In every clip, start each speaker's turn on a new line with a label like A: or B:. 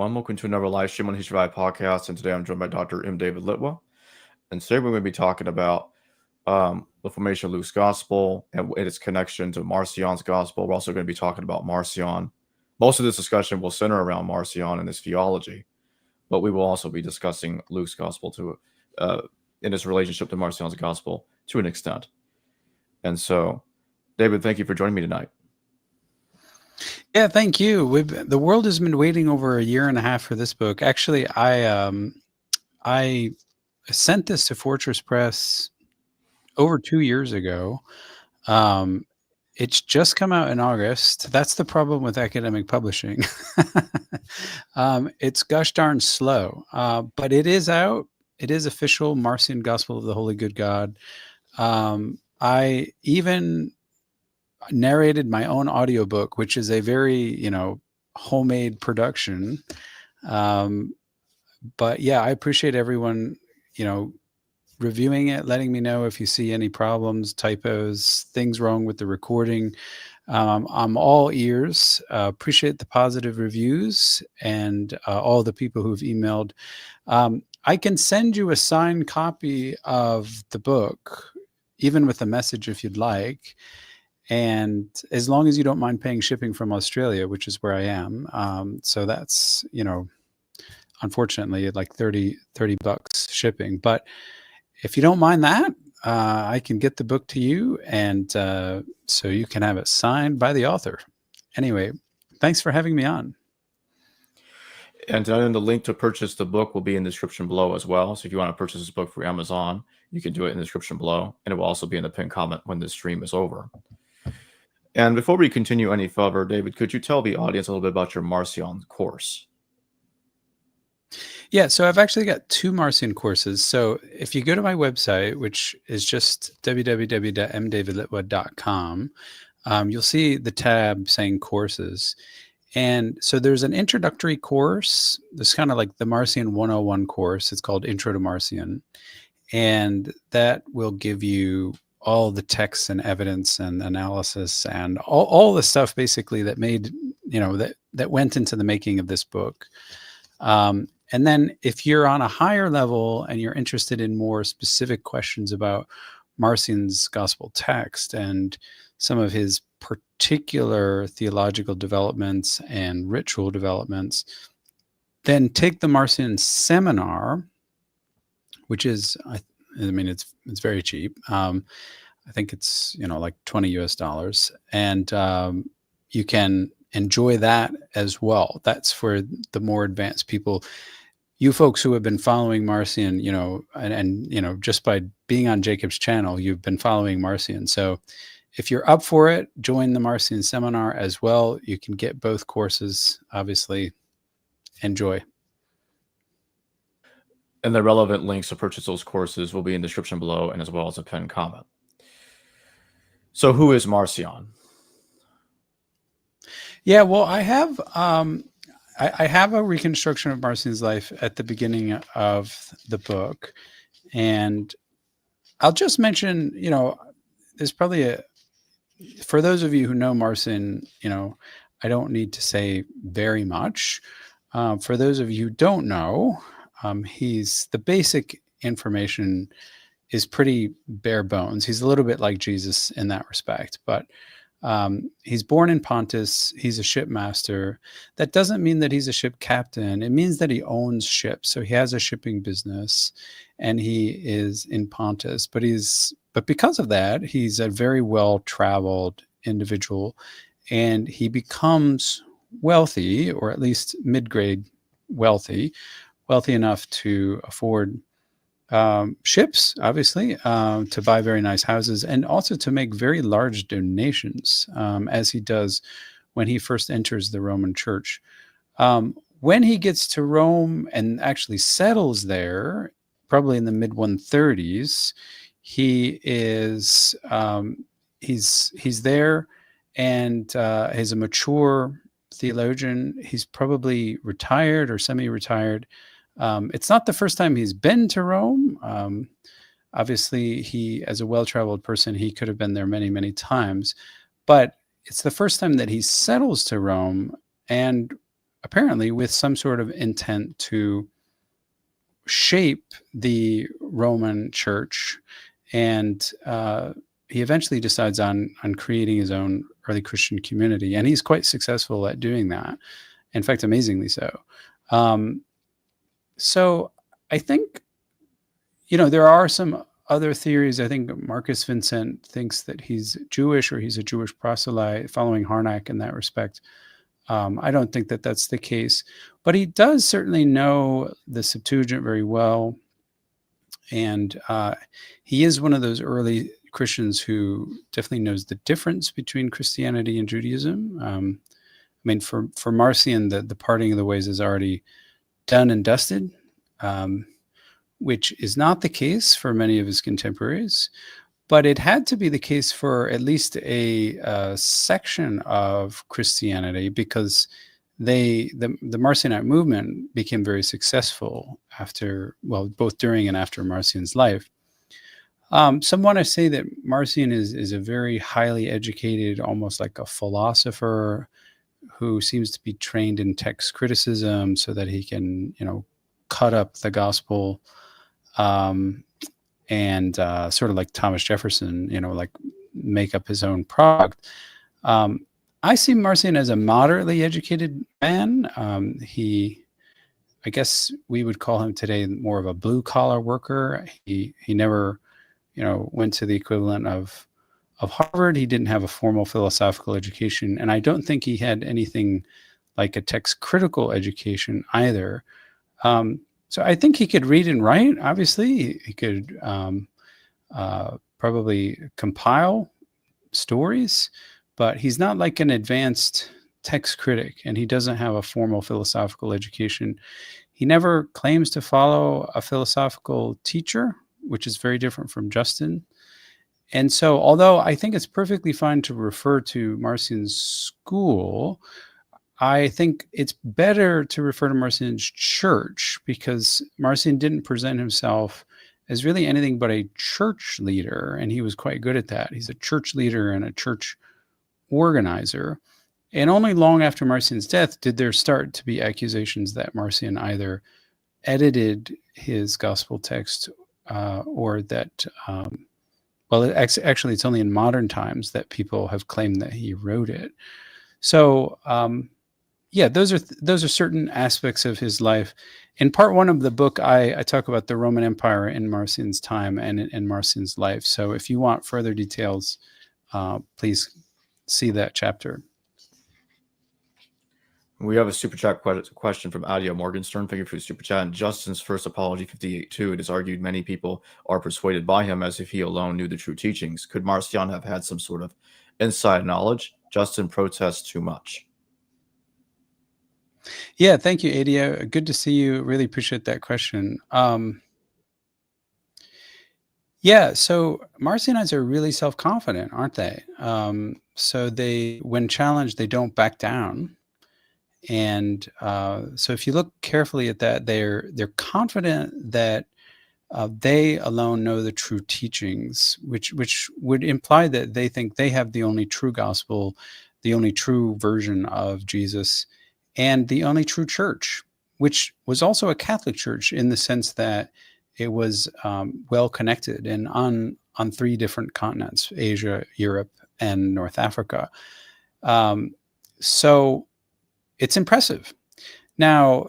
A: everyone. Welcome to another live stream on the History of podcast. And today I'm joined by Dr. M. David Litwa. And today we're going to be talking about the formation of Luke's gospel and its connection to Marcion's gospel. We're also going to be talking about Marcion. Most of this discussion will center around Marcion and his theology, but we will also be discussing Luke's gospel in its relationship to Marcion's gospel to an extent. And so, David, thank you for joining me tonight.
B: Yeah, thank you. The world has been waiting over a year and a half for this book. Actually, I sent this to Fortress Press over 2 years ago. It's just come out in August. That's the problem with academic publishing. It's gosh darn slow, but it is out. It is official, Marcion Gospel of the Holy Good God. I even narrated my own audiobook, which is a very, homemade production. But yeah, I appreciate everyone, reviewing it, letting me know if you see any problems, typos, things wrong with the recording. I'm all ears. Appreciate the positive reviews and all the people who've emailed. I can send you a signed copy of the book, even with a message if you'd like. And as long as you don't mind paying shipping from Australia, which is where I am. So that's, unfortunately like $30 shipping. But if you don't mind that, I can get the book to you, and so you can have it signed by the author. Anyway, thanks for having me on.
A: And then the link to purchase the book will be in the description below as well. So if you want to purchase this book through Amazon, you can do it in the description below, and it will also be in the pinned comment when the stream is over. And before we continue any further, David, could you tell the audience a little bit about your Marcion course?
B: Yeah, so I've actually got 2 Marcion courses. So if you go to my website, which is just www.mdavidlitwa.com, you'll see the tab saying courses. And so there's an introductory course. There's kind of like the Marcion 101 course. It's called Intro to Marcion. And that will give you all the texts and evidence and analysis and all the stuff basically that made, that went into the making of this book. And then if you're on a higher level and you're interested in more specific questions about Marcion's gospel text and some of his particular theological developments and ritual developments, then take the Marcion seminar, which is, it's very cheap. I think it's, like $20 US, and you can enjoy that as well. That's for the more advanced people. You folks who have been following Marcion, and just by being on Jacob's channel, you've been following Marcion. So if you're up for it, join the Marcion seminar as well. You can get both courses, obviously. Enjoy.
A: And the relevant links to purchase those courses will be in the description below, and as well as a pinned comment. So who is Marcion?
B: Yeah, well, I have I have a reconstruction of Marcion's life at the beginning of the book, and I'll just mention, there's probably for those of you who know Marcion, I don't need to say very much. For those of you who don't know, the basic information is pretty bare bones. He's a little bit like Jesus in that respect, but he's born in Pontus. He's a shipmaster. That doesn't mean that he's a ship captain. It means that he owns ships. So he has a shipping business, and he is in Pontus. But because of that, he's a very well-traveled individual, and he becomes wealthy, or at least mid-grade wealthy enough to afford ships, obviously, to buy very nice houses, and also to make very large donations, as he does when he first enters the Roman Church. When he gets to Rome and actually settles there, probably in the mid-130s, he is he's there, and he's a mature theologian. He's probably retired or semi-retired. It's not the first time he's been to Rome. Obviously, he, as a well-traveled person, he could have been there many, many times. But it's the first time that he settles to Rome. And apparently with some sort of intent to shape the Roman Church, and he eventually decides on creating his own early Christian community, and he's quite successful at doing that. In fact, amazingly so. So I think, there are some other theories. I think Marcus Vincent thinks that he's Jewish, or he's a Jewish proselyte, following Harnack in that respect. I don't think that that's the case, but he does certainly know the Septuagint very well. And he is one of those early Christians who definitely knows the difference between Christianity and Judaism. I mean, for Marcion, the parting of the ways is already done and dusted, which is not the case for many of his contemporaries. But it had to be the case for at least a section of Christianity, because the Marcionite movement became very successful both during and after Marcion's life. Some want to say that Marcion is a very highly educated, almost like a philosopher, who seems to be trained in text criticism so that he can, cut up the gospel, and sort of like Thomas Jefferson, like make up his own product. I see Marcion as a moderately educated man. I guess we would call him today more of a blue collar worker. He never, went to the equivalent of Harvard. He didn't have a formal philosophical education, and I don't think he had anything like a text critical education either. So I think he could read and write. Obviously, he could probably compile stories, but he's not like an advanced text critic, and he doesn't have a formal philosophical education. He never claims to follow a philosophical teacher, which is very different from Justin. And so, although I think it's perfectly fine to refer to Marcion's school, I think it's better to refer to Marcion's church, because Marcion didn't present himself as really anything but a church leader, and he was quite good at that. He's a church leader and a church organizer. And only long after Marcion's death did there start to be accusations that Marcion either edited his gospel text or that, actually it's only in modern times that people have claimed that he wrote it. So, those are certain aspects of his life. In part one of the book, I talk about the Roman Empire in Marcion's time and in Marcion's life. So if you want further details, please see that chapter.
A: We have a super chat question from Adia Morgenstern. Thank you for the super chat. In Justin's first apology 58.2, it is argued many people are persuaded by him as if he alone knew the true teachings. Could Marcion have had some sort of inside knowledge? Justin protests too much.
B: Yeah, thank you, Adia. Good to see you. Really appreciate that question. So Marcionites are really self-confident, aren't they? So when challenged, they don't back down. And so if you look carefully at that, they're confident that they alone know the true teachings, which would imply that they think they have the only true gospel, the only true version of Jesus, and the only true church, which was also a Catholic church in the sense that it was well connected and on 3 different continents: Asia, Europe, and North Africa. So it's impressive. Now,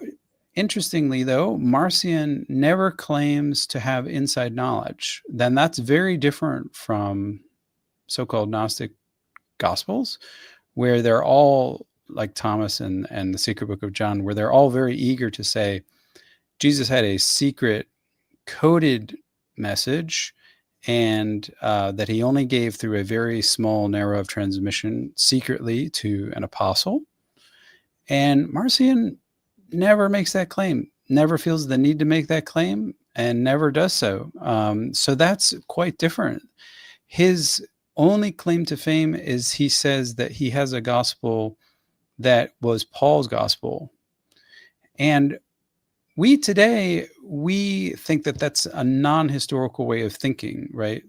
B: interestingly, though, Marcion never claims to have inside knowledge. Then that's very different from so-called Gnostic Gospels, where they're all like Thomas and the Secret Book of John, where they're all very eager to say Jesus had a secret coded message, and that he only gave through a very small narrow of transmission secretly to an apostle. And Marcion never makes that claim, never feels the need to make that claim, and never does so. So that's quite different. His only claim to fame is he says that he has a gospel that was Paul's gospel. And we today, we think that that's a non-historical way of thinking, right?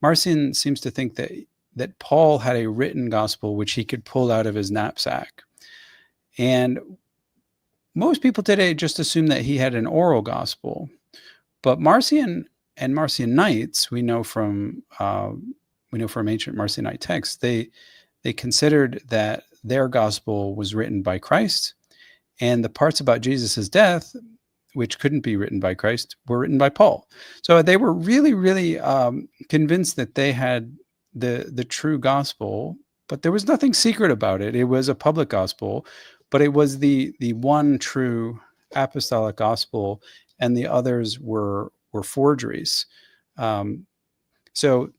B: Marcion seems to think that Paul had a written gospel which he could pull out of his knapsack. And most people today just assume that he had an oral gospel. But Marcion and Marcionites, we know from ancient Marcionite texts, they considered that their gospel was written by Christ, and the parts about Jesus' death, which couldn't be written by Christ, were written by Paul. So they were really, really convinced that they had the true gospel, but there was nothing secret about it. It was a public gospel, but it was the one true apostolic gospel, and the others were forgeries. So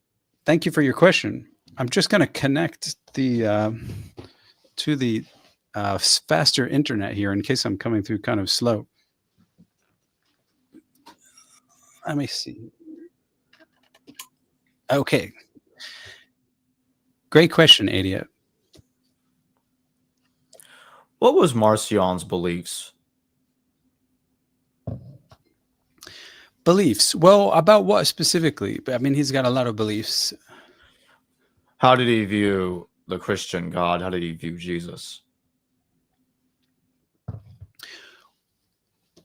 B: thank you for your question. I'm just going to connect the to the faster internet here in case I'm coming through kind of slow. Let me see. Okay. Great question, Adia.
A: What was Marcion's beliefs?
B: Beliefs. Well, about what specifically? I mean, he's got a lot of beliefs.
A: How did he view the Christian God? How did he view Jesus?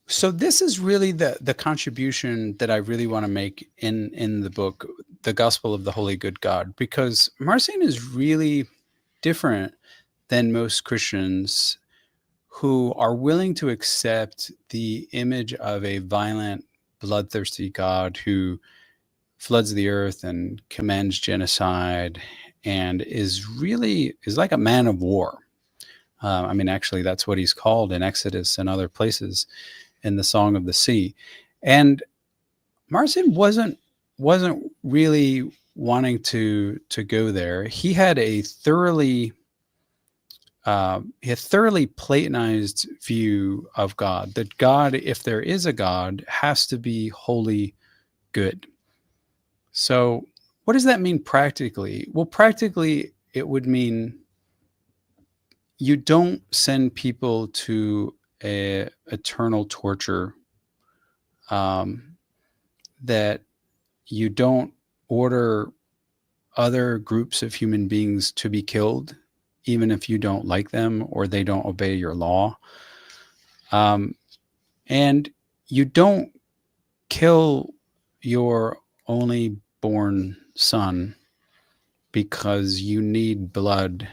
B: So this is really the contribution that I really want to make in the book, The Gospel of the Holy Good God, because Marcion is really different than most Christians who are willing to accept the image of a violent, bloodthirsty God who floods the earth and commands genocide and is like a man of war. I mean, actually, that's what he's called in Exodus and other places in the Song of the Sea. And Marcion wasn't really wanting to go there. He had a thoroughly Platonized view of God, that God, if there is a God, has to be wholly good. So what does that mean practically? Well, practically, it would mean you don't send people to eternal torture, that you don't order other groups of human beings to be killed, even if you don't like them or they don't obey your law. And you don't kill your only born son because you need blood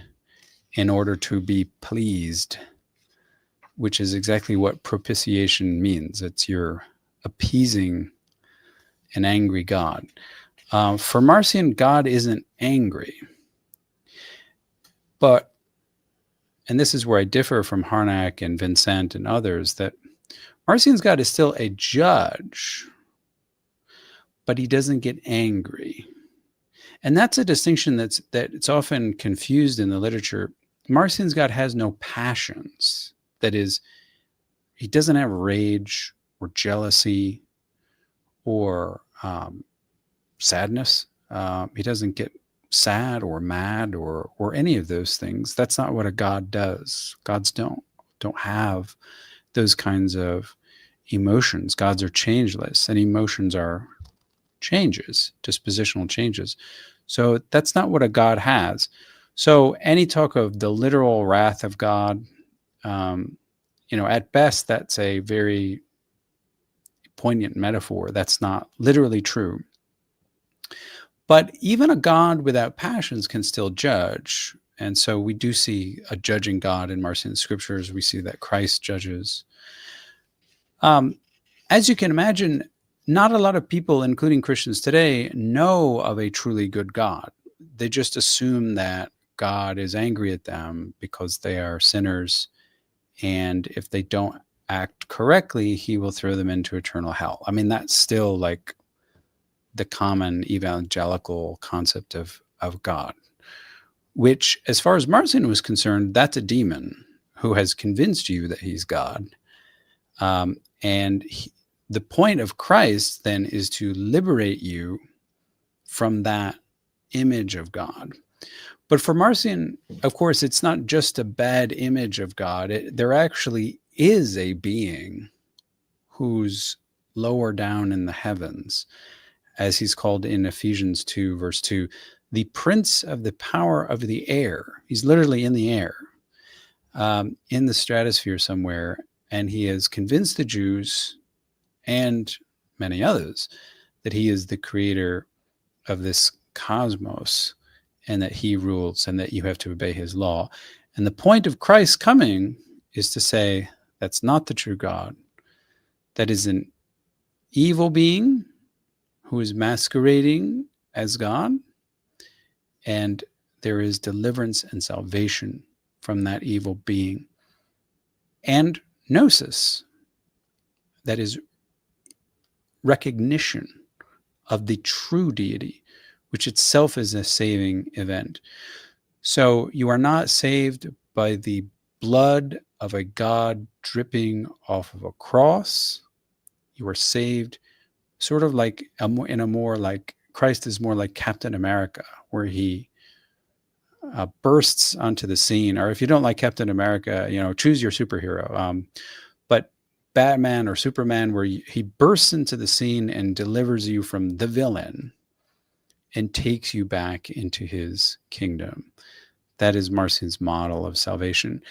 B: in order to be pleased, which is exactly what propitiation means. It's you're appeasing an angry God. For Marcion, God isn't angry. But, and this is where I differ from Harnack and Vincent and others, that Marcion's God is still a judge, but he doesn't get angry. And that's a distinction that's often confused in the literature. Marcion's God has no passions. That is, he doesn't have rage or jealousy or sadness. He doesn't get sad or mad or any of those things. That's not what a God does. Gods don't have those kinds of emotions. Gods are changeless, and emotions are changes, dispositional changes. So that's not what a God has. So any talk of the literal wrath of God, at best, that's a very poignant metaphor. That's not literally true. But even a God without passions can still judge. And so we do see a judging God in Marcion's scriptures. We see that Christ judges. As you can imagine, not a lot of people, including Christians today, know of a truly good God. They just assume that God is angry at them because they are sinners. And if they don't act correctly, he will throw them into eternal hell. I mean, that's still like the common evangelical concept of God, which, as far as Marcion was concerned, that's a demon who has convinced you that he's God. The point of Christ then is to liberate you from that image of God. But for Marcion, of course, it's not just a bad image of God. There actually is a being who's lower down in the heavens, as he's called in Ephesians 2, verse 2, the prince of the power of the air. He's literally in the air. in the stratosphere somewhere, and he has convinced the Jews and many others that he is the creator of this cosmos and that he rules and that you have to obey his law. And the point of Christ coming is to say that's not the true God. That is an evil being who is masquerading as God, and there is deliverance and salvation from that evil being. And gnosis, that is recognition of the true deity, which itself is a saving event. So you are not saved by the blood of a God dripping off of a cross. You are saved sort of like in a more like Christ is more like Captain America, where he bursts onto the scene. Or if you don't like Captain America, choose your superhero. But Batman or Superman, where he bursts into the scene and delivers you from the villain and takes you back into his kingdom. That is Marcion's model of salvation.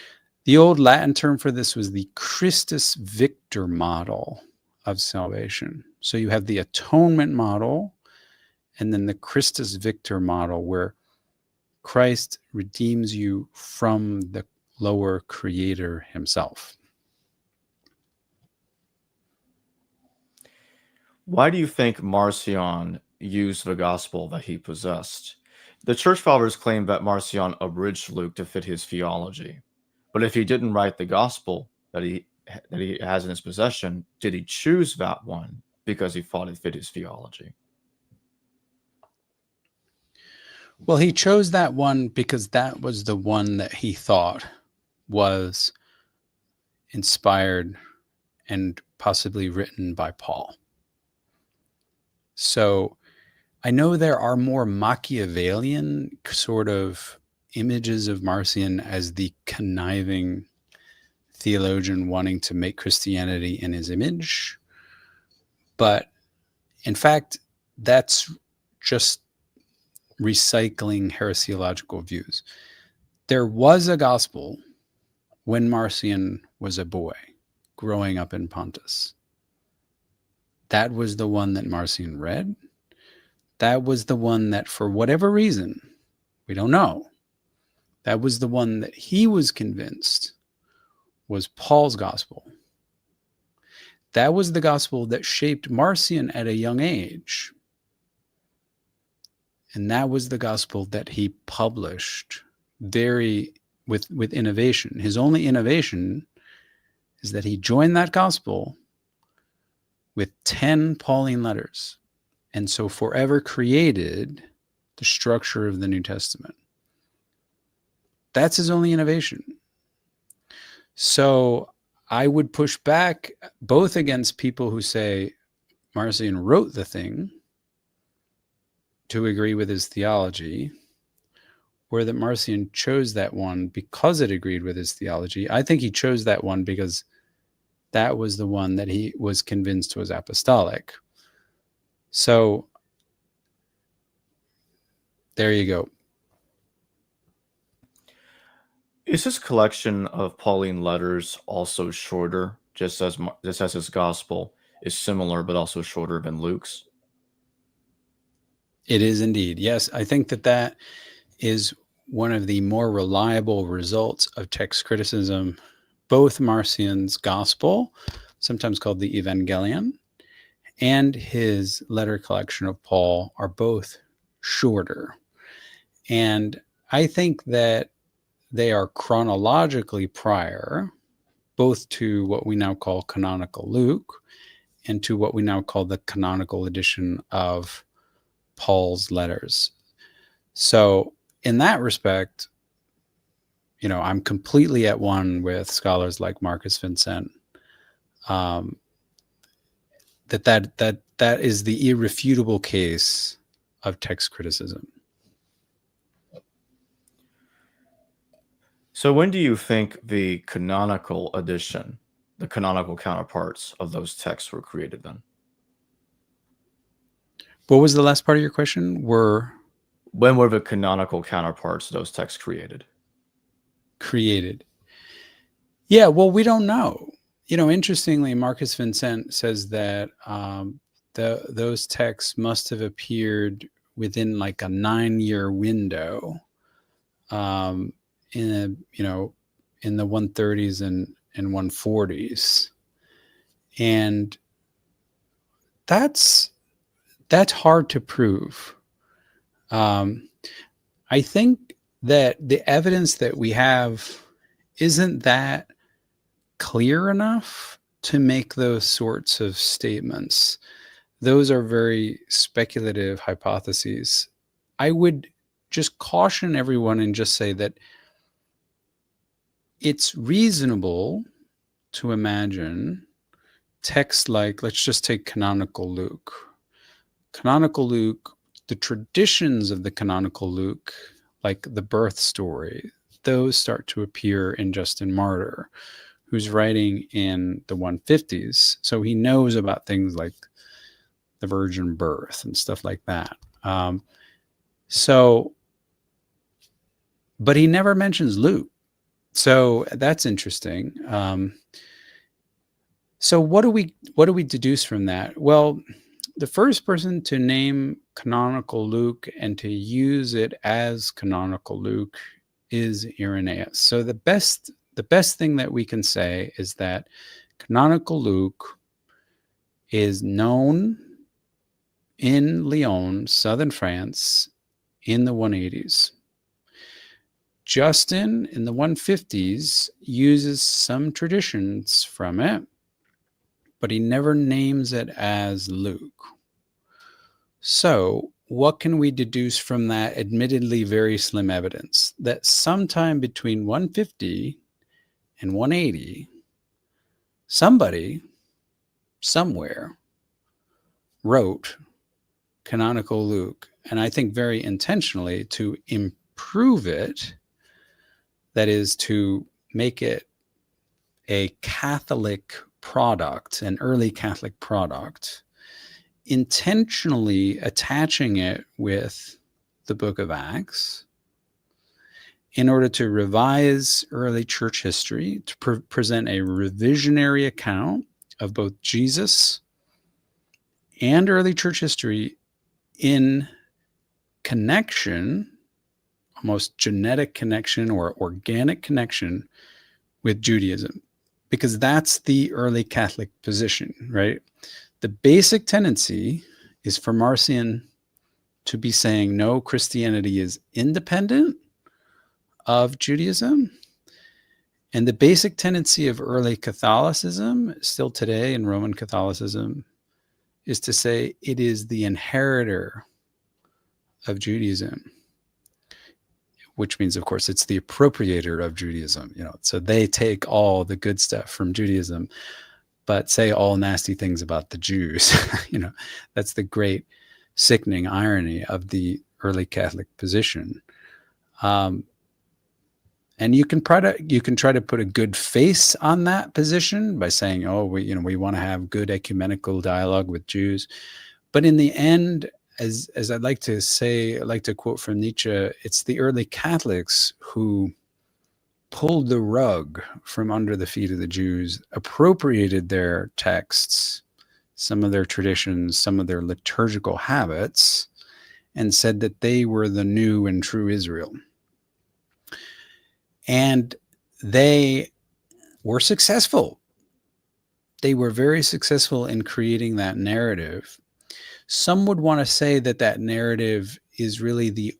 B: The old Latin term for this was the Christus Victor model of salvation. So you have the atonement model and then the Christus Victor model, where Christ redeems you from the lower creator himself.
A: Why do you think Marcion used the gospel that he possessed? The church fathers claim that Marcion abridged Luke to fit his theology. But if he didn't write the gospel that he has in his possession, did he choose that one because he thought it fit his theology?
B: Well, he chose that one because that was the one that he thought was inspired and possibly written by Paul. So I know there are more Machiavellian sort of images of Marcion as the conniving theologian wanting to make Christianity in his image. But in fact, that's just recycling heresiological views. There was a gospel when Marcion was a boy growing up in Pontus. That was the one that Marcion read. That was the one that, for whatever reason, we don't know, that was the one that he was convinced was Paul's gospel. That was the gospel that shaped Marcion at a young age. And that was the gospel that he published with innovation. His only innovation is that he joined that gospel with 10 Pauline letters, and so forever created the structure of the New Testament. That's his only innovation. So I would push back both against people who say Marcion wrote the thing to agree with his theology, or that Marcion chose that one because it agreed with his theology. I think he chose that one because that was the one that he was convinced was apostolic. So there you go.
A: Is this collection of Pauline letters also shorter, just as his gospel is similar but also shorter than Luke's?
B: It is indeed. Yes, I think that is one of the more reliable results of text criticism. Both Marcion's gospel, sometimes called the Evangelion, and his letter collection of Paul are both shorter. And I think that they are chronologically prior, both to what we now call Canonical Luke and to what we now call the canonical edition of Paul's letters. So in that respect, I'm completely at one with scholars like Marcus Vincent, that is the irrefutable case of text criticism.
A: So when do you think the canonical edition, the canonical counterparts of those texts were created then?
B: What was the last part of your question?
A: When were the canonical counterparts of those texts created?
B: Created. Yeah, well, we don't know. Interestingly, Marcus Vincent says that those texts must have appeared within like a 9-year window, um, in in the 130s and 140s, and that's hard to prove. I think that the evidence that we have isn't that clear enough to make those sorts of statements. Those are very speculative hypotheses. I would just caution everyone and just say that it's reasonable to imagine texts like, let's just take Canonical Luke. Canonical Luke, the traditions of the Canonical Luke, like the birth story, those start to appear in Justin Martyr, who's writing in the 150s. So he knows about things like the virgin birth and stuff like that. But he never mentions Luke. So that's interesting. So what do we deduce from that? Well, the first person to name Canonical Luke and to use it as Canonical Luke is Irenaeus. So the best thing that we can say is that Canonical Luke is known in Lyon, southern France, in the 180s. Justin, in the 150s, uses some traditions from it, but he never names it as Luke. So what can we deduce from that admittedly very slim evidence? That sometime between 150 and 180, somebody, somewhere, wrote Canonical Luke, and I think very intentionally to improve it, that is, to make it a Catholic product, an early Catholic product, intentionally attaching it with the book of Acts in order to revise early church history, to present a revisionary account of both Jesus and early church history in connection, almost genetic connection or organic connection with Judaism, because that's the early Catholic position, right? The basic tendency is for Marcion to be saying, no, Christianity is independent of Judaism. And the basic tendency of early Catholicism, still today in Roman Catholicism, is to say it is the inheritor of Judaism, which means, of course, it's the appropriator of Judaism. So they take all the good stuff from Judaism, but say all nasty things about the Jews. That's the great sickening irony of the early Catholic position. And you can try to put a good face on that position by saying, oh, we want to have good ecumenical dialogue with Jews. But in the end, as I'd like to say, I like to quote from Nietzsche, it's the early Catholics who pulled the rug from under the feet of the Jews, appropriated their texts, some of their traditions, some of their liturgical habits, and said that they were the new and true Israel. And they were successful. They were very successful in creating that narrative. Some would want to say that that narrative is really the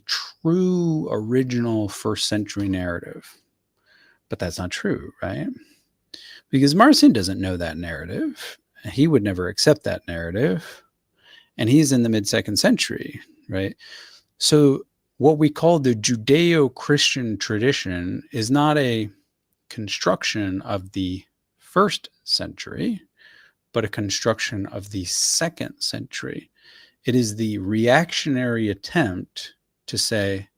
B: true original first century narrative. But that's not true, right? Because Marcion doesn't know that narrative. He would never accept that narrative. And he's in the mid-second century, right? So what we call the Judeo-Christian tradition is not a construction of the first century, but a construction of the second century. It is the reactionary attempt to say,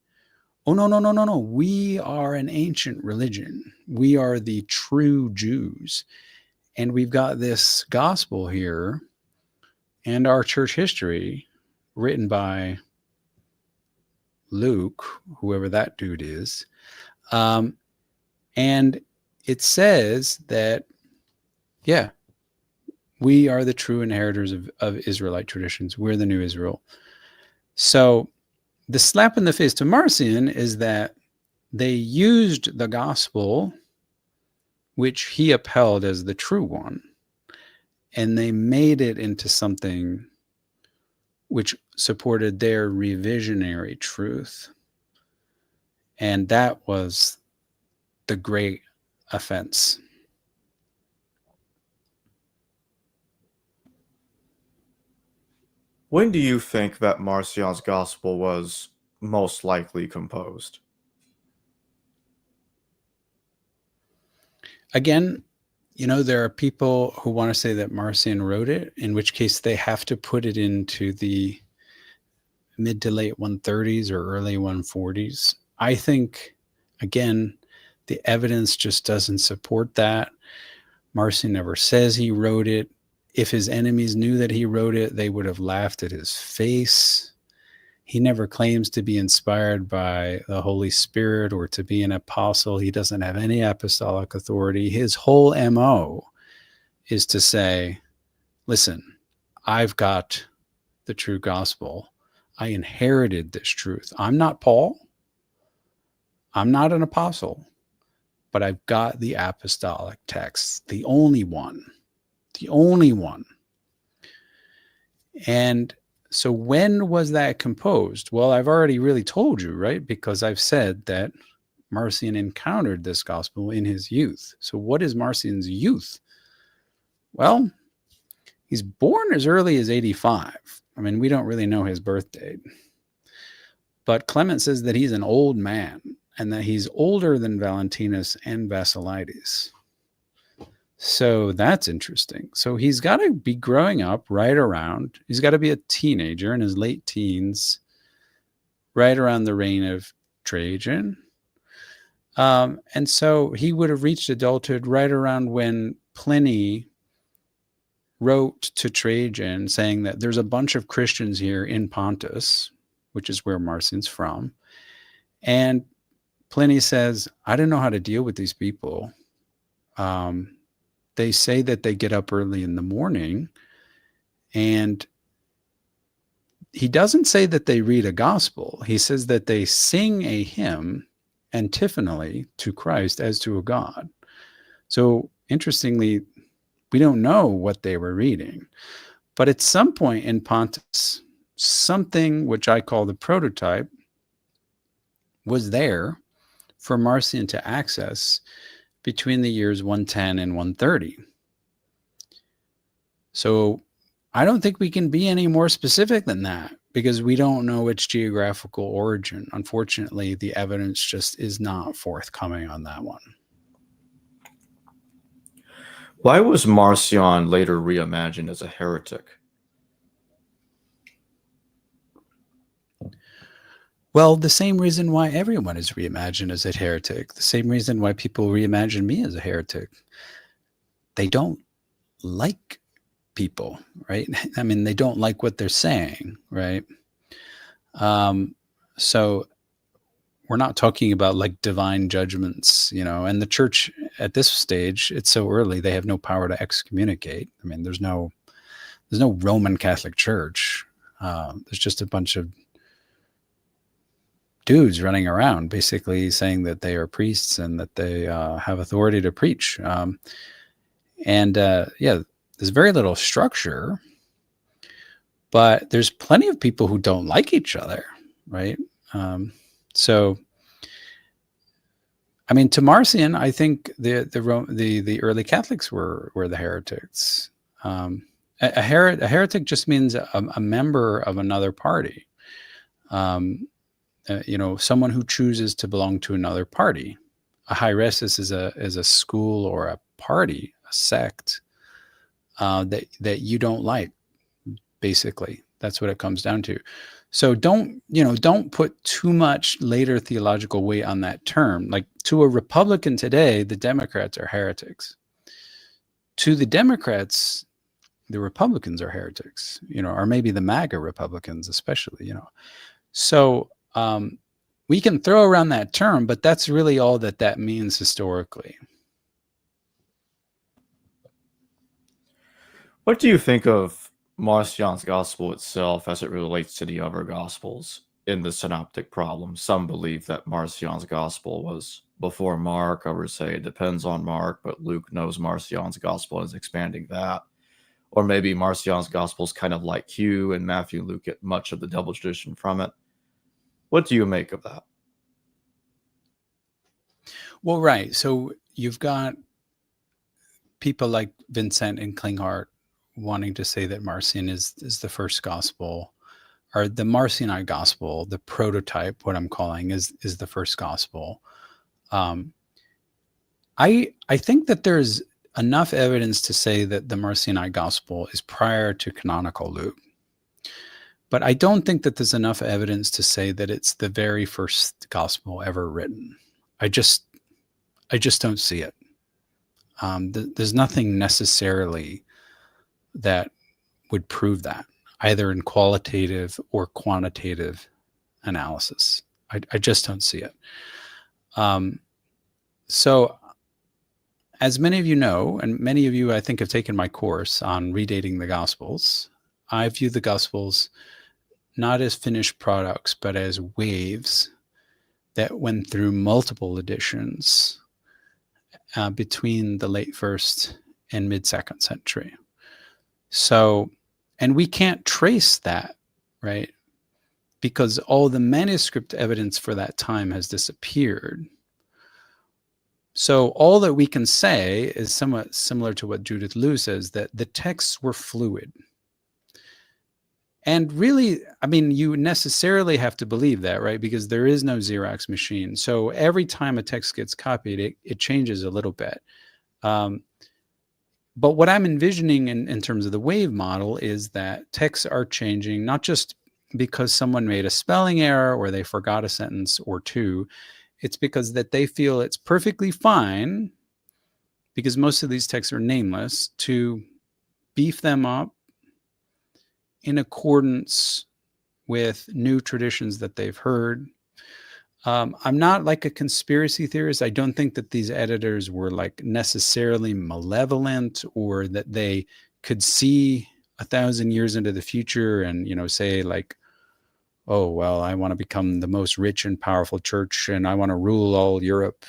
B: oh, no. We are an ancient religion. We are the true Jews. And we've got this gospel here and our church history written by Luke, whoever that dude is. And it says that, yeah, we are the true inheritors of Israelite traditions. We're the new Israel. So the slap in the face to Marcion is that they used the gospel, which he upheld as the true one, and they made it into something which supported their revisionary truth. And that was the great offense.
A: When do you think that Marcion's gospel was most likely composed?
B: Again, there are people who want to say that Marcion wrote it, in which case they have to put it into the mid to late 130s or early 140s. I think, again, the evidence just doesn't support that. Marcion never says he wrote it. If his enemies knew that he wrote it, they would have laughed at his face. He never claims to be inspired by the Holy Spirit or to be an apostle. He doesn't have any apostolic authority. His whole MO is to say, listen, I've got the true gospel. I inherited this truth. I'm not Paul. I'm not an apostle, but I've got the apostolic text, the only one. The only one. And so when was that composed? Well, I've already really told you, right? Because I've said that Marcion encountered this gospel in his youth. So what is Marcion's youth? Well, he's born as early as 85. I mean, we don't really know his birth date. But Clement says that he's an old man and that he's older than Valentinus and Basilides. So that's interesting. So he's got to be growing up right around, he's got to be a teenager in his late teens, right around the reign of Trajan. And so he would have reached adulthood right around when Pliny wrote to Trajan saying that there's a bunch of Christians here in Pontus, which is where Marcion's from. And Pliny says, I don't know how to deal with these people. They say that they get up early in the morning, and he doesn't say that they read a gospel. He says that they sing a hymn antiphonally to Christ as to a God. So interestingly, we don't know what they were reading. But at some point in Pontus, something which I call the prototype was there for Marcion to access between the years 110 and 130. So I don't think we can be any more specific than that because we don't know its geographical origin. Unfortunately, the evidence just is not forthcoming on that one.
A: Why was Marcion later reimagined as a heretic?
B: Well, the same reason why everyone is reimagined as a heretic, the same reason why people reimagine me as a heretic. They don't like people, right? I mean, they don't like what they're saying, right? So we're not talking about like divine judgments, and the church at this stage, it's so early, they have no power to excommunicate. I mean, there's no Roman Catholic Church. There's just a bunch of dudes running around basically saying that they are priests and that they have authority to preach. There's very little structure, but there's plenty of people who don't like each other, right? So, I mean, to Marcion, I think the early Catholics were the heretics. A heretic just means a member of another party. Someone who chooses to belong to another party. A hieresis is a school or a party, a sect that you don't like. Basically, that's what it comes down to. So don't put too much later theological weight on that term. Like to a Republican today, the Democrats are heretics. To the Democrats, the Republicans are heretics. Or maybe the MAGA Republicans, especially. So we can throw around that term, but that's really all that means historically.
A: What do you think of Marcion's gospel itself as it relates to the other gospels in the synoptic problem? Some believe that Marcion's gospel was before Mark. Others say it depends on Mark, but Luke knows Marcion's gospel is expanding that. Or maybe Marcion's gospel is kind of like Hugh, and Matthew and Luke get much of the double tradition from it. What do you make of that?
B: Well, right. So you've got people like Vincent and Klinghardt wanting to say that Marcion is the first gospel, or the Marcionite gospel, the prototype, what I'm calling, is the first gospel. I think that there's enough evidence to say that the Marcionite gospel is prior to canonical Luke. But I don't think that there's enough evidence to say that it's the very first gospel ever written. I just don't see it. There's nothing necessarily that would prove that, either in qualitative or quantitative analysis. I just don't see it. So, as many of you know, and many of you, I think, have taken my course on redating the Gospels, I view the Gospels not as finished products, but as waves that went through multiple editions between the late first and mid-second century. So, and we can't trace that, right? Because all the manuscript evidence for that time has disappeared. So all that we can say is somewhat similar to what Judith Liu says, that the texts were fluid. And really, I mean, you necessarily have to believe that, right? Because there is no Xerox machine. So every time a text gets copied, it changes a little bit. But what I'm envisioning in terms of the wave model is that texts are changing, not just because someone made a spelling error or they forgot a sentence or two. It's because that they feel it's perfectly fine, because most of these texts are nameless, to beef them up in accordance with new traditions that they've heard. I'm not like a conspiracy theorist. I don't think that these editors were like necessarily malevolent, or that they could see 1,000 years into the future and, say like, oh, well, I want to become the most rich and powerful church and I want to rule all Europe,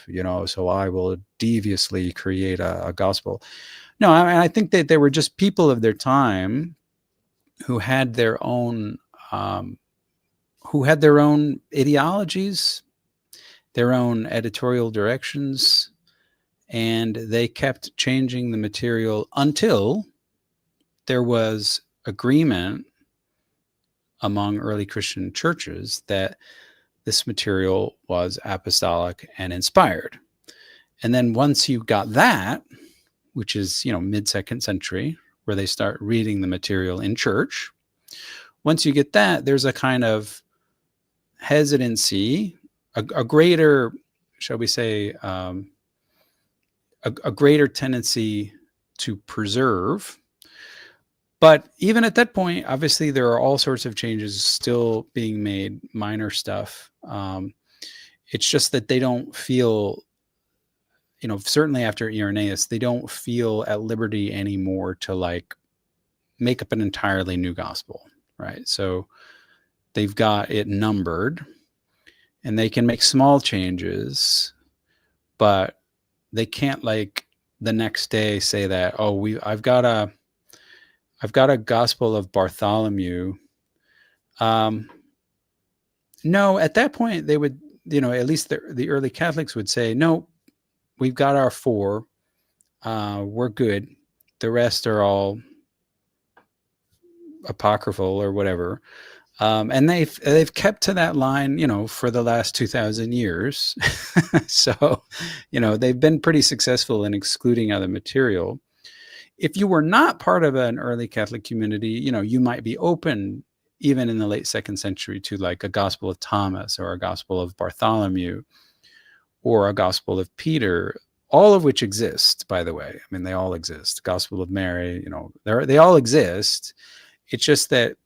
B: so I will deviously create a gospel. No, I think that they were just people of their time who had their own ideologies, their own editorial directions, and they kept changing the material until there was agreement among early Christian churches that this material was apostolic and inspired. And then once you got that, which is, mid-second century, where they start reading the material in church, once you get that, there's a kind of hesitancy, a greater, shall we say, a greater tendency to preserve. But even at that point, obviously, there are all sorts of changes still being made, minor stuff. It's just that they don't feel, certainly after Irenaeus, they don't feel at liberty anymore to like make up an entirely new gospel, right? So they've got it numbered and they can make small changes, but they can't like the next day say that, oh, I've got a gospel of Bartholomew. No, at that point they would, at least the early Catholics would say, no, we've got our 4. We're good. The rest are all apocryphal or whatever. And they've kept to that line, for the last 2,000 years. So, they've been pretty successful in excluding other material. If you were not part of an early Catholic community, you might be open, even in the late 2nd century, to like a Gospel of Thomas or a Gospel of Bartholomew or a Gospel of Peter, all of which exist, by the way. I mean, they all exist. Gospel of Mary, they all exist. It's just that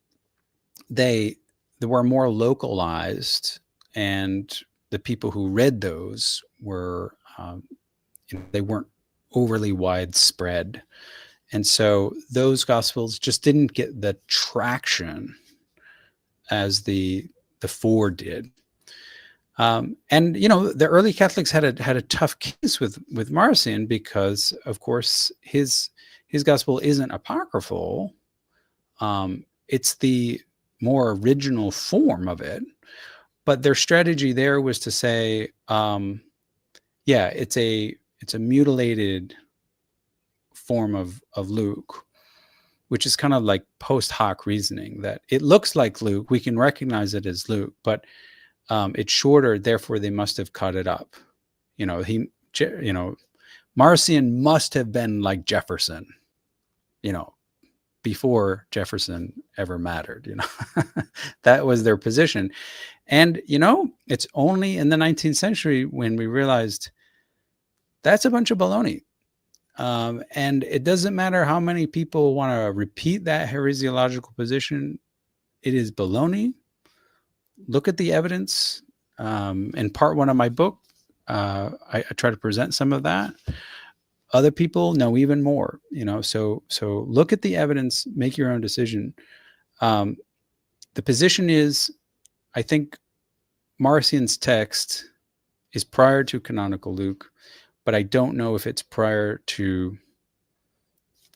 B: they were more localized, and the people who read those were, they weren't overly widespread. And so those gospels just didn't get the traction as the four did. And the early Catholics had a tough case with Marcion because, of course, his gospel isn't apocryphal. It's the more original form of it, but their strategy there was to say, it's a mutilated form of Luke, which is kind of like post hoc reasoning, that it looks like Luke, we can recognize it as Luke, but it's shorter, therefore they must have cut it up. Marcion must have been like Jefferson, before Jefferson ever mattered. That was their position. And it's only in the 19th century when we realized that's a bunch of baloney. And it doesn't matter how many people want to repeat that heresiological position, it is baloney. Look at the evidence. In part one of my book, I try to present some of that. Other people know even more, so look at the evidence, make your own decision. The position is, I think Marcion's text is prior to Canonical Luke, but I don't know if it's prior to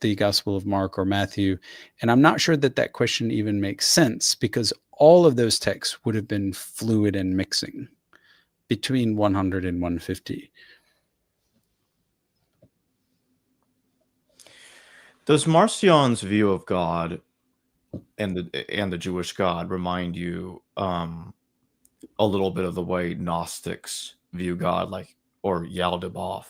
B: the Gospel of Mark or Matthew. And I'm not sure that question even makes sense, because all of those texts would have been fluid and mixing between 100 and 150.
A: Does Marcion's view of God and the Jewish God remind you a little bit of the way Gnostics view God, or Yaldabaoth?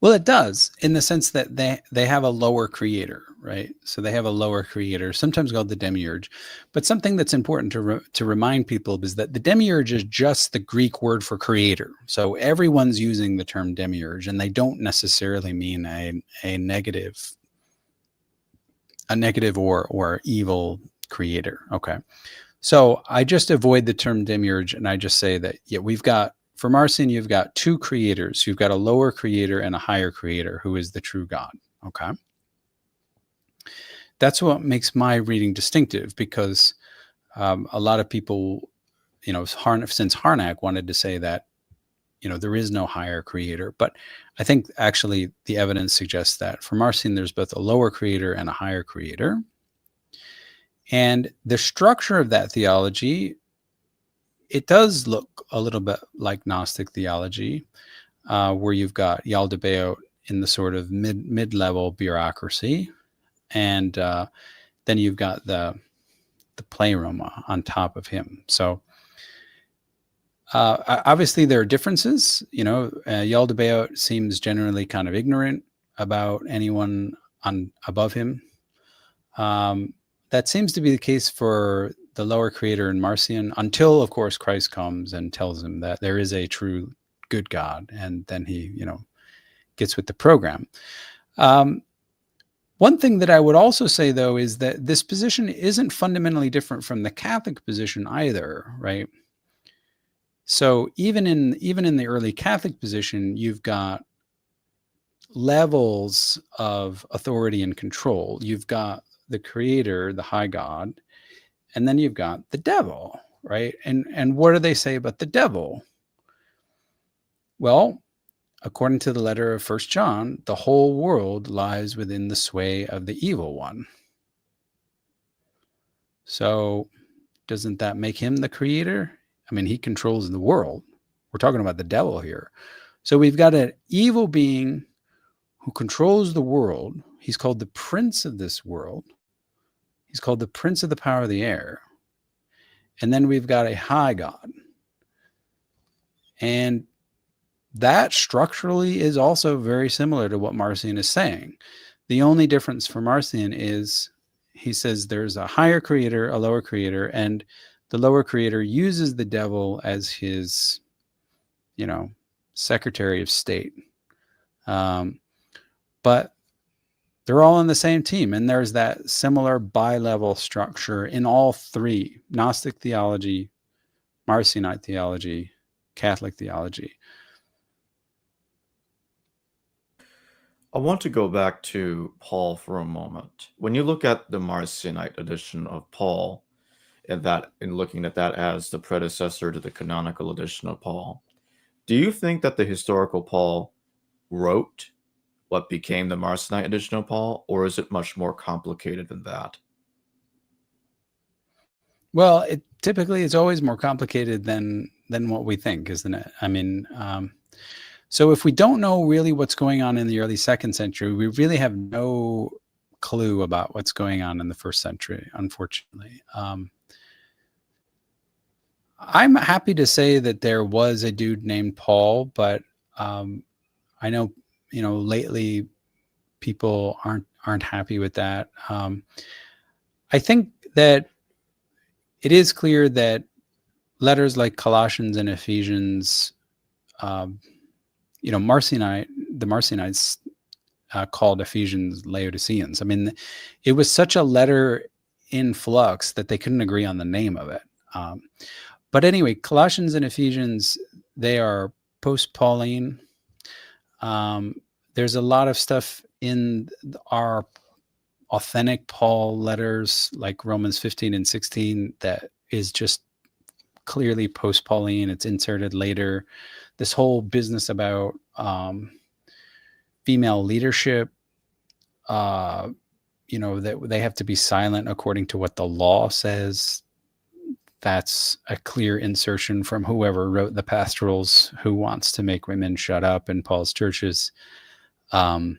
B: Well, it does, in the sense that they have a lower creator, right? So they have a lower creator, sometimes called the demiurge. But something that's important to remind people is that the demiurge is just the Greek word for creator. So everyone's using the term demiurge, and they don't necessarily mean a negative or evil creator. Okay. So I just avoid the term demiurge, and I just say that, for Marcion, you've got two creators. You've got a lower creator and a higher creator who is the true God. Okay. That's what makes my reading distinctive, because a lot of people, since Harnack wanted to say that, there is no higher creator. But I think actually the evidence suggests that for Marcion, there's both a lower creator and a higher creator. And the structure of that theology, it does look a little bit like Gnostic theology, where you've got Yaldabaoth in the sort of mid-level bureaucracy, and then you've got the pleroma on top of him. So obviously there are differences. Yaldabaoth seems generally kind of ignorant about anyone above him. That seems to be the case for the lower creator in Marcion, until, of course, Christ comes and tells him that there is a true good God, and then he, gets with the program. One thing that I would also say, though, is that this position isn't fundamentally different from the Catholic position either, right? So even in the early Catholic position, you've got levels of authority and control. You've got the creator, the high God, and then you've got the devil, right? And what do they say about the devil? Well, according to the letter of 1 John, the whole world lies within the sway of the evil one. So doesn't that make him the creator? I mean, he controls the world. We're talking about the devil here. So we've got an evil being who controls the world. He's called the prince of this world. He's called the prince of the power of the air. And then we've got a high God. And that structurally is also very similar to what Marcion is saying. The only difference for Marcion is he says there's a higher creator, a lower creator, and the lower creator uses the devil as his, secretary of state. But they're all on the same team. And there's that similar bi-level structure in all three: Gnostic theology, Marcionite theology, Catholic theology.
A: I want to go back to Paul for a moment. When you look at the Marcionite edition of Paul, and looking at that as the predecessor to the canonical edition of Paul, do you think that the historical Paul wrote what became the Marcionite edition of Paul, or is it much more complicated than that?
B: Well, typically it's always more complicated than what we think, isn't it? I mean, so if we don't know really what's going on in the early second century, we really have no clue about what's going on in the first century, unfortunately. I'm happy to say that there was a dude named Paul, but I know, lately people aren't happy with that. I think that it is clear that letters like Colossians and Ephesians, the Marcionites called Ephesians Laodiceans. I mean, it was such a letter in flux that they couldn't agree on the name of it. But anyway, Colossians and Ephesians, they are post-Pauline. There's a lot of stuff in our authentic Paul letters, like Romans 15 and 16, that is just clearly post-Pauline. It's inserted later. This whole business about female leadership, that they have to be silent according to what the law says. That's a clear insertion from whoever wrote the pastorals, who wants to make women shut up in Paul's churches. And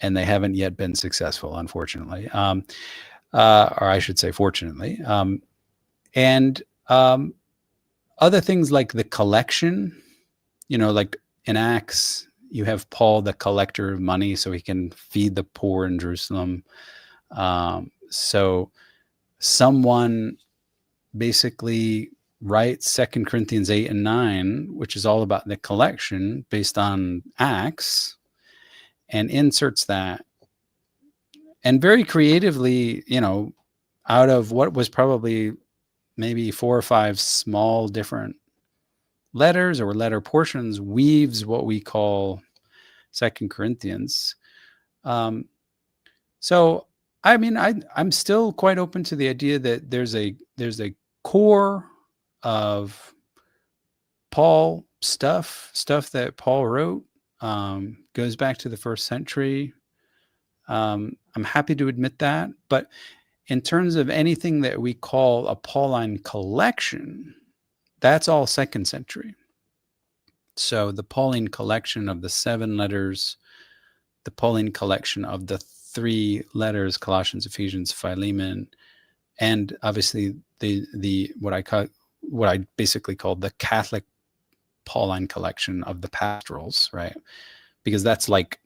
B: they haven't yet been successful, unfortunately. Or I should say, fortunately. And other things like the collection, like in Acts, you have Paul, the collector of money, so he can feed the poor in Jerusalem. So someone basically writes 2 Corinthians 8 and 9, which is all about the collection based on Acts, and inserts that. And very creatively, out of what was probably maybe 4 or 5 small different letters or letter portions, weaves what we call 2 Corinthians. So, I mean, I'm still quite open to the idea that there's a core of Paul stuff that Paul wrote, goes back to the first century. I'm happy to admit that, but in terms of anything that we call a Pauline collection, that's all second century. So the Pauline collection of the 7 letters, the Pauline collection of the 3 letters, Colossians, Ephesians, Philemon, and obviously the what I basically call the Catholic Pauline collection of the pastorals, right? Because that's like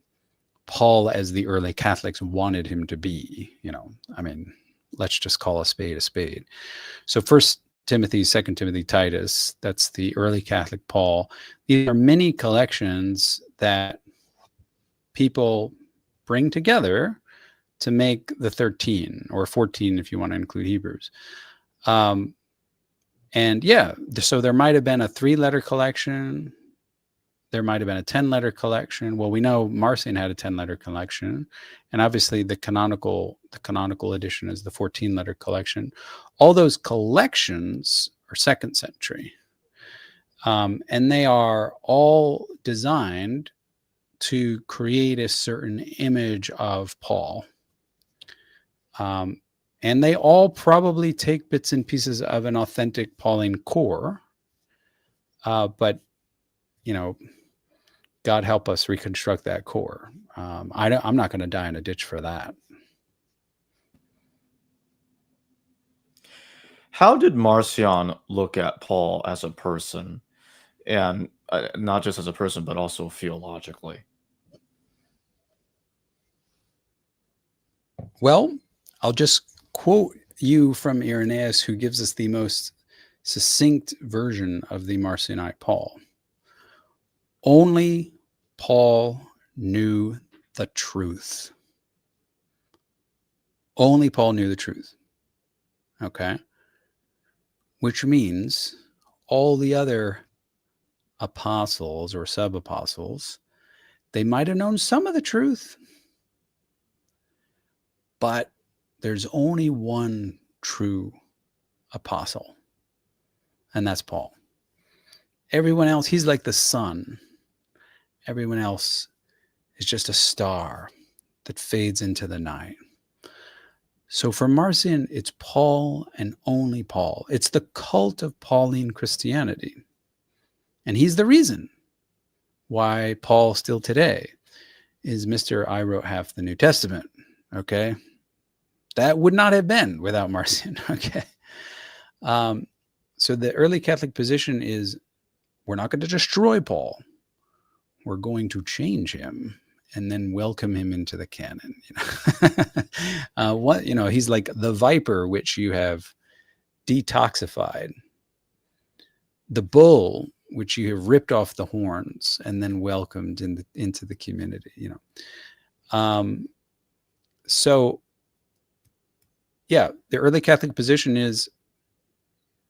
B: Paul as the early Catholics wanted him to be. I mean, let's just call a spade a spade. So 1 Timothy, 2 Timothy, Titus, that's the early Catholic Paul. These are many collections that people bring together to make the 13 or 14 if you want to include Hebrews. And yeah, so there might have been a 3-letter collection. There might have been a 10-letter collection. Well, we know Marcion had a 10-letter collection, and obviously the canonical edition is the 14-letter collection. All those collections are second century, and they are all designed to create a certain image of Paul. And they all probably take bits and pieces of an authentic Pauline core, but God help us reconstruct that core. I'm not going to die in a ditch for that.
A: How did Marcion look at Paul as a person, and not just as a person, but also theologically?
B: Well, I'll just quote you from Irenaeus, who gives us the most succinct version of the Marcionite Paul. Only Paul knew the truth. Only Paul knew the truth. Okay? Which means all the other apostles or sub-apostles, They might have known some of the truth, but there's only one true apostle, and that's Paul. Everyone else, he's like the sun. Everyone else is just a star that fades into the night. So for Marcion, it's Paul and only Paul. It's the cult of Pauline Christianity. And he's the reason why Paul still today is Mr. I wrote half the New Testament. Okay. That would not have been without Marcion. Okay. So the early Catholic position is we're not going to destroy Paul. We're going to change him and then welcome him into the canon. He's like the viper which you have detoxified, the bull which you have ripped off the horns and then welcomed into the community. So yeah, the early Catholic position is,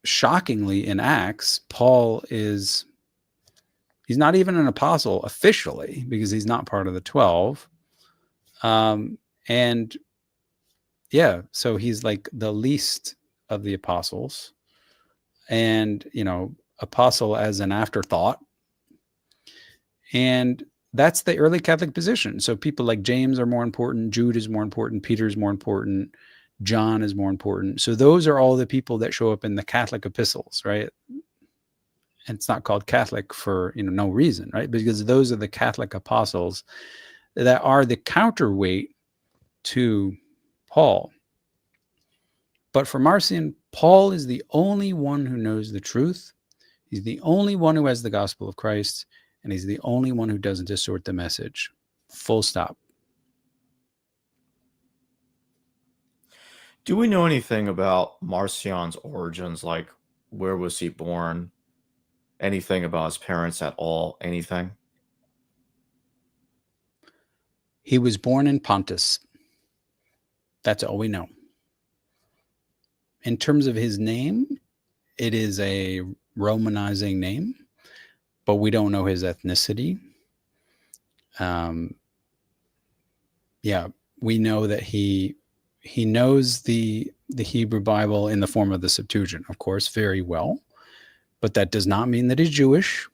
B: shockingly, in Acts, Paul he's not even an apostle officially because he's not part of the 12. And yeah, so he's like the least of the apostles, and, apostle as an afterthought. And that's the early Catholic position. So people like James are more important, Jude is more important, Peter is more important, John is more important. So those are all the people that show up in the Catholic epistles, right? And it's not called Catholic for no reason, right? Because those are the Catholic apostles that are the counterweight to Paul. But for Marcion, Paul is the only one who knows the truth. He's the only one who has the gospel of Christ, and he's the only one who doesn't distort the message. Full stop.
A: Do we know anything about Marcion's origins? Like, where was he born? Anything about his parents at all? Anything?
B: He was born in Pontus. That's all we know. In terms of his name, it is a Romanizing name, but we don't know his ethnicity. We know that he knows the Hebrew Bible in the form of the Septuagint, of course, very well, but that does not mean that he's Jewish,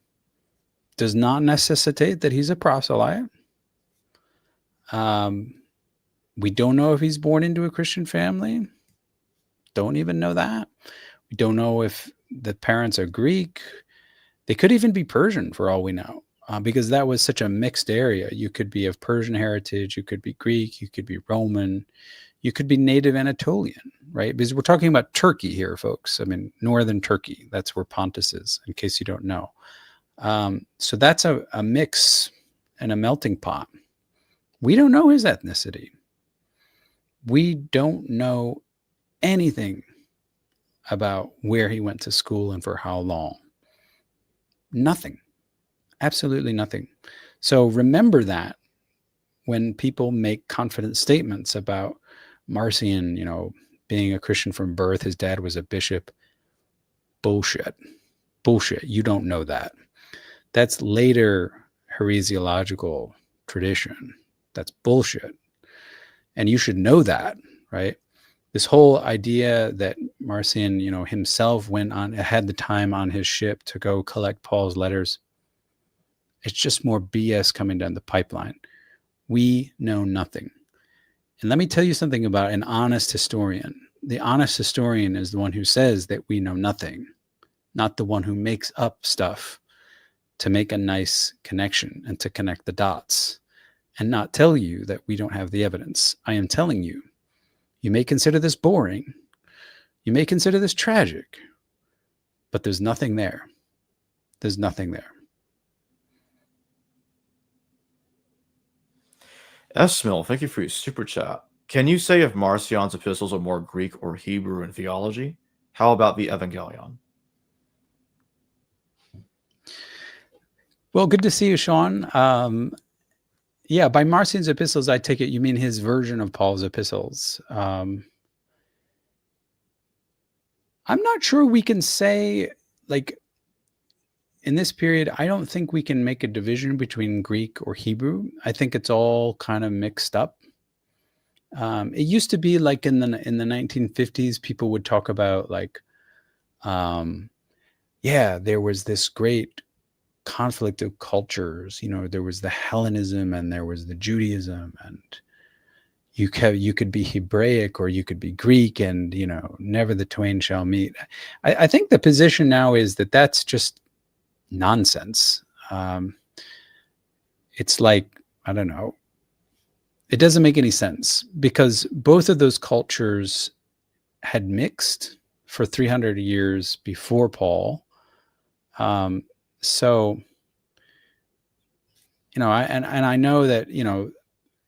B: does not necessitate that he's a proselyte. We don't know if he's born into a Christian family. Don't even know that. We don't know if the parents are Greek. They could even be Persian for all we know, because that was such a mixed area. You could be of Persian heritage, you could be Greek, you could be Roman, you could be native Anatolian, right? Because we're talking about Turkey here, folks. I mean, northern Turkey. That's where Pontus is, in case you don't know. So that's a mix and a melting pot. We don't know his ethnicity. We don't know anything about where he went to school and for how long. Nothing. Absolutely nothing. So remember that when people make confident statements about Marcion, being a Christian from birth, his dad was a bishop. Bullshit. You don't know that. That's later heresiological tradition. That's bullshit. And you should know that, right? This whole idea that Marcion, himself had the time on his ship to go collect Paul's letters. It's just more BS coming down the pipeline. We know nothing. And let me tell you something about an honest historian. The honest historian is the one who says that we know nothing, not the one who makes up stuff to make a nice connection and to connect the dots and not tell you that we don't have the evidence. I am telling you, you may consider this boring. You may consider this tragic, but there's nothing there. There's nothing there.
A: Esmil, thank you for your super chat. Can you say if Marcion's epistles are more Greek or Hebrew in theology? How about the Evangelion?
B: Well, good to see you, Sean. By Marcion's epistles, I take it you mean his version of Paul's epistles. I'm not sure we can say, in this period, I don't think we can make a division between Greek or Hebrew. I think it's all kind of mixed up. It used to be like in the 1950s, people would talk about like, yeah, there was this great conflict of cultures. You know, there was the Hellenism and there was the Judaism, and you could be Hebraic or you could be Greek, and you know, never the twain shall meet. I think the position now is that that's just nonsense. It's like, I don't know. It doesn't make any sense because both of those cultures had mixed for 300 years before Paul. So, you know, I know that, you know,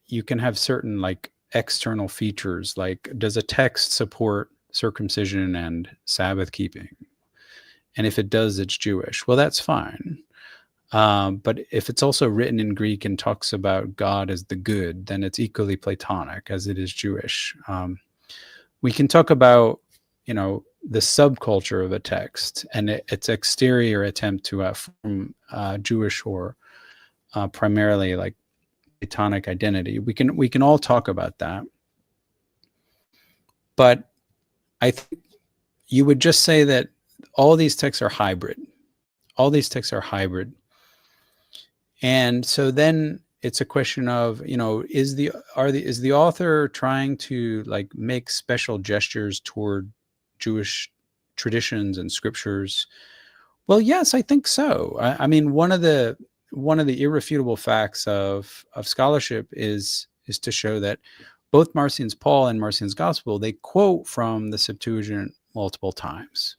B: you can have certain like external features, like does a text support circumcision and Sabbath keeping? And if it does, it's Jewish. Well, that's fine. But if it's also written in Greek and talks about God as the good, then it's equally Platonic as it is Jewish. We can talk about, you know, the subculture of a text and its exterior attempt to form Jewish or primarily like Platonic identity. We can all talk about that. But I think you would just say that all these texts are hybrid. All these texts are hybrid. And so then it's a question of, you know, is the author trying to like make special gestures toward Jewish traditions and scriptures? Well, yes, I think so. I mean, one of the irrefutable facts of scholarship is to show that both Marcion's Paul and Marcion's Gospel, they quote from the Septuagint multiple times,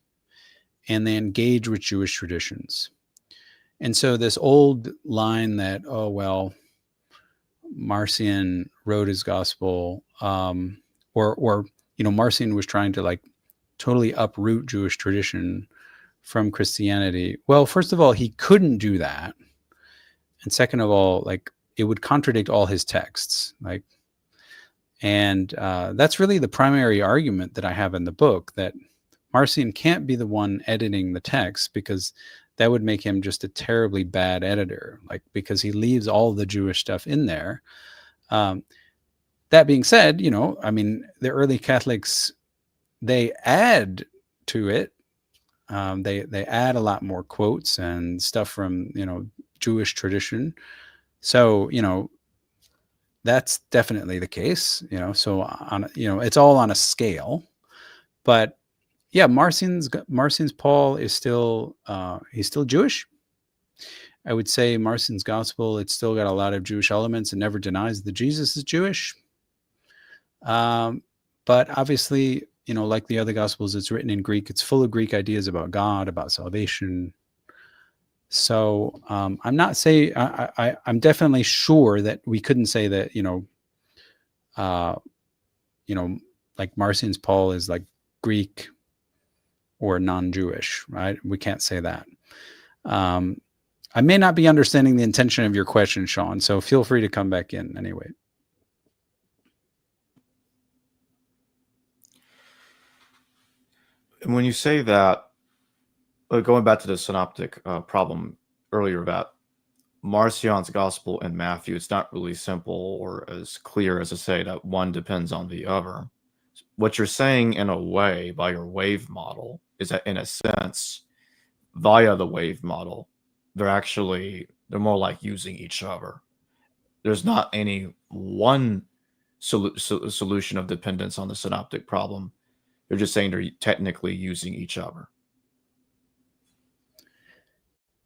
B: and they engage with Jewish traditions. And so this old line that, oh, well, Marcion wrote his gospel, or, you know, Marcion was trying to like totally uproot Jewish tradition from Christianity. Well, first of all, he couldn't do that. And second of all, like it would contradict all his texts. Like, and that's really the primary argument that I have in the book, that Marcion can't be the one editing the text because that would make him just a terribly bad editor, like because he leaves all the Jewish stuff in there. That being said, you know, I mean, the early Catholics, they add to it. They add a lot more quotes and stuff from, you know, Jewish tradition. So, you know, that's definitely the case, you know, so on, you know, it's all on a scale, but yeah, Marcion's Paul is still, he's still Jewish. I would say Marcion's Gospel, it's still got a lot of Jewish elements and never denies that Jesus is Jewish. But obviously, you know, like the other Gospels, it's written in Greek. It's full of Greek ideas about God, about salvation. So I'm not saying, I'm definitely sure that we couldn't say that, you know, like Marcion's Paul is like Greek or non-Jewish, right? We can't say that. I may not be understanding the intention of your question, Sean, so feel free to come back in anyway.
A: And when you say that, going back to the synoptic problem earlier about Marcion's Gospel and Matthew, it's not really simple or as clear as to say that one depends on the other. What you're saying in a way by your wave model is that in a sense, via the wave model, they're more like using each other. There's not any one solution of dependence on the synoptic problem. They're just saying they're technically using each other.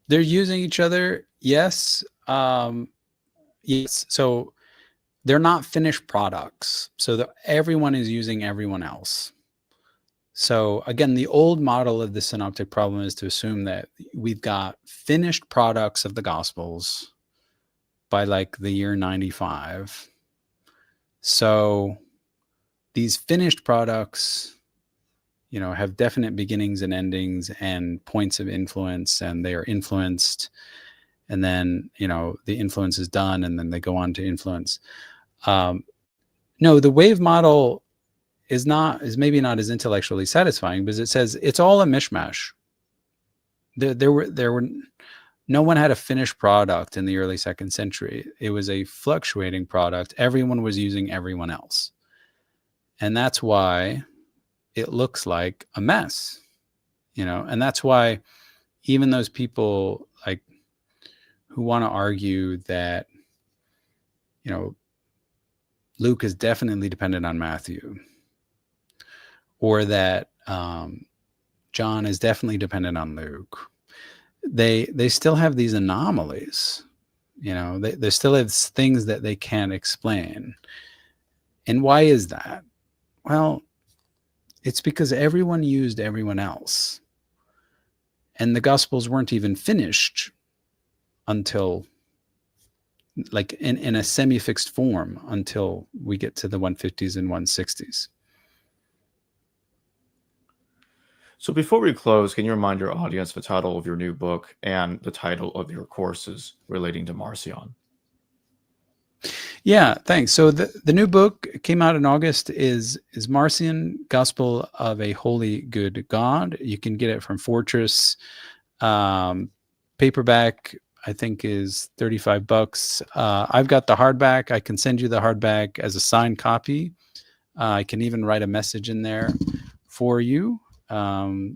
B: They're using each other, yes. Yes. So they're not finished products. So everyone is using everyone else. So again, the old model of the synoptic problem is to assume that we've got finished products of the Gospels by like the year 95. So these finished products, you know, have definite beginnings and endings and points of influence, and they are influenced. And then, you know, the influence is done and then they go on to influence. No, the wave model is maybe not as intellectually satisfying because it says it's all a mishmash. There were no one had a finished product in the early 2nd century. It was a fluctuating product. Everyone was using everyone else. And that's why it looks like a mess, and that's why even those people like who want to argue that, Luke is definitely dependent on Matthew, or that John is definitely dependent on Luke. They still have these anomalies, they still have things that they can't explain. And why is that? Well, it's because everyone used everyone else. And the Gospels weren't even finished until, like, in a semi-fixed form, until we get to the 150s and 160s.
A: So before we close, can you remind your audience the title of your new book and the title of your courses relating to Marcion?
B: Yeah, thanks. So the new book came out in August is Marcion, Gospel of a Holy Good God. You can get it from Fortress. Paperback, I think, is $35. I've got the hardback. I can send you the hardback as a signed copy. I can even write a message in there for you.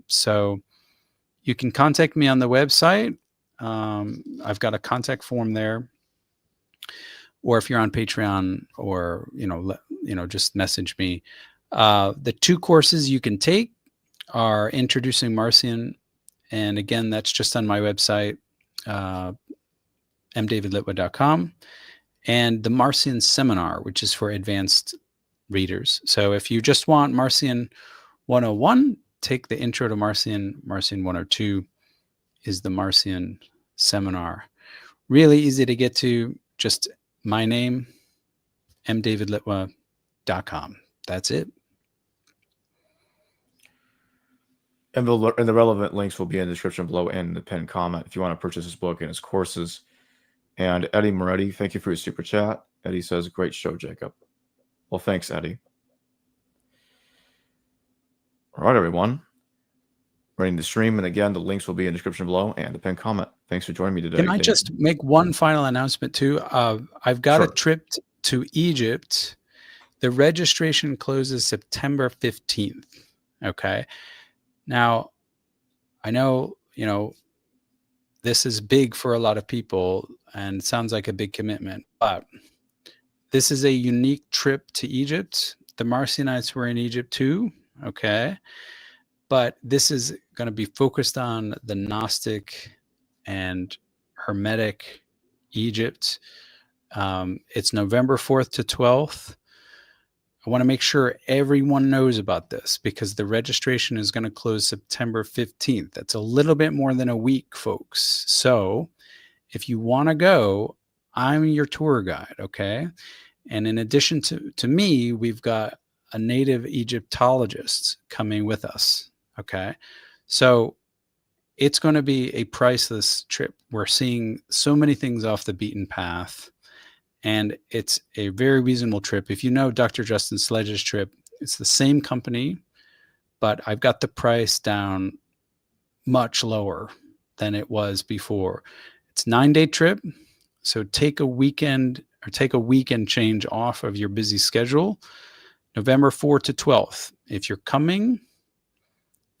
B: So you can contact me on the website. I've got a contact form there. Or if you're on Patreon, or, just message me. The 2 courses you can take are Introducing Marcion. And again, that's just on my website, mdavidlitwa.com. And the Marcion Seminar, which is for advanced readers. So if you just want Marcion 101, take the Intro to Marcion. Marcion 102 is the Marcion Seminar. Really easy to get to. Just my name, mdavidlitwa.com. That's it.
A: And the relevant links will be in the description below and the pinned comment if you want to purchase this book and its courses. And Eddie Moretti, thank you for your super chat. Eddie says, great show, Jacob. Well, thanks, Eddie. All right, everyone. Running the stream. And again, the links will be in the description below and the pinned comment. Thanks for joining me today.
B: Can I just make one final announcement too? I've got a trip to Egypt. The registration closes September 15th. Okay. Now, I know, this is big for a lot of people and sounds like a big commitment, but this is a unique trip to Egypt. The Marcionites were in Egypt too. Okay. But this is going to be focused on the Gnostic and Hermetic Egypt. It's November 4th to 12th. I want to make sure everyone knows about this because the registration is going to close September 15th. That's a little bit more than a week, folks. So if you want to go, I'm your tour guide, okay? And in addition to me, we've got a native Egyptologist coming with us, okay? So it's going to be a priceless trip. We're seeing so many things off the beaten path. And it's a very reasonable trip. If you know Dr. Justin Sledge's trip, it's the same company, but I've got the price down much lower than it was before. It's a 9-day trip. So take a weekend or take a week and change off of your busy schedule. November 4th to 12th. If you're coming,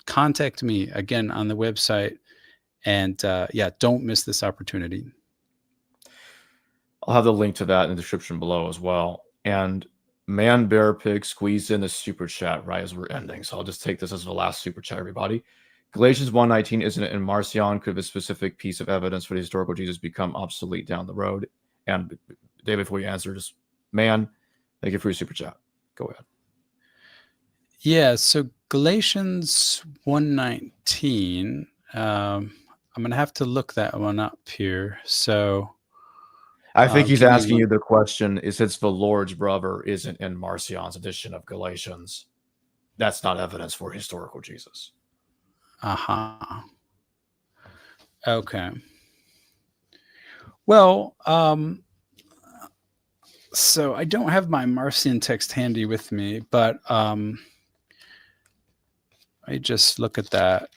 B: contact me again on the website. And don't miss this opportunity.
A: I'll have the link to that in the description below as well. And Man Bear Pig squeezed in the super chat right as we're ending. So I'll just take this as the last super chat, everybody. Galatians 1:19, isn't it in Marcion? Could a specific piece of evidence for the historical Jesus become obsolete down the road? And David, before you answer, just Man, thank you for your super chat. Go ahead.
B: Yeah, so Galatians 1:19, I'm going to have to look that one up here. So
A: I think he's asking you the question, is it's the Lord's brother isn't in Marcion's edition of Galatians. That's not evidence for historical Jesus.
B: Uh-huh. Okay. Well, so I don't have my Marcion text handy with me, but I just look at that.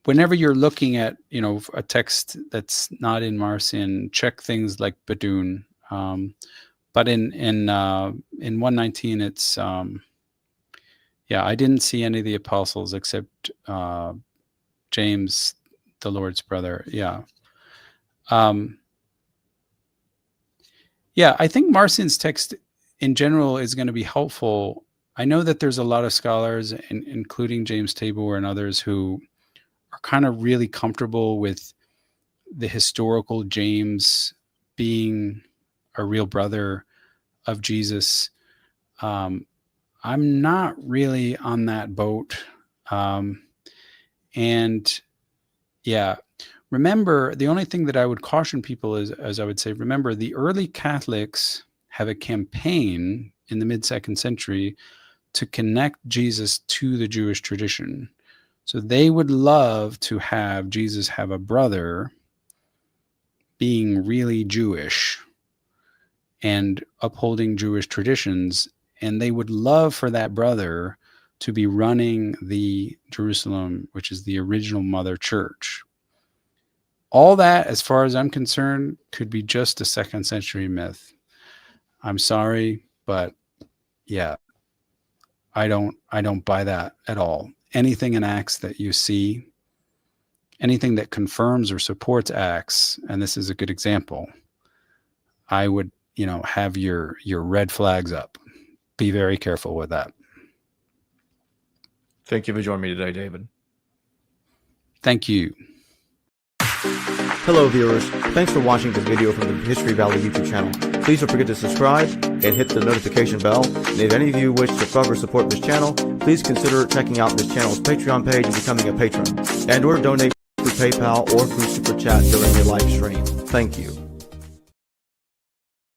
B: whenever you're looking at, a text that's not in Marcion, check things like Badun. But in 119, it's I didn't see any of the apostles except James, the Lord's brother. I think Marcion's text in general is going to be helpful. I know that there's a lot of scholars, including James Tabor and others, who are kind of really comfortable with the historical James being a real brother of Jesus. I'm not really on that boat. Remember, the only thing that I would caution people is, as I would say, remember, the early Catholics have a campaign in the mid-2nd century to connect Jesus to the Jewish tradition. So they would love to have Jesus have a brother being really Jewish and upholding Jewish traditions. And they would love for that brother to be running the Jerusalem, which is the original mother church. All that, as far as I'm concerned, could be just a 2nd century myth. I'm sorry, but I don't buy that at all. Anything in Acts that you see, anything that confirms or supports Acts, and this is a good example, I would, have your red flags up. Be very careful with that.
A: Thank you for joining me today, David.
B: Thank you.
C: Hello viewers, thanks for watching this video from the History Valley YouTube channel. Please don't forget to subscribe and hit the notification bell. And if any of you wish to further support this channel, please consider checking out this channel's Patreon page and becoming a patron, and or donate through PayPal or through Super Chat during your live stream. Thank you.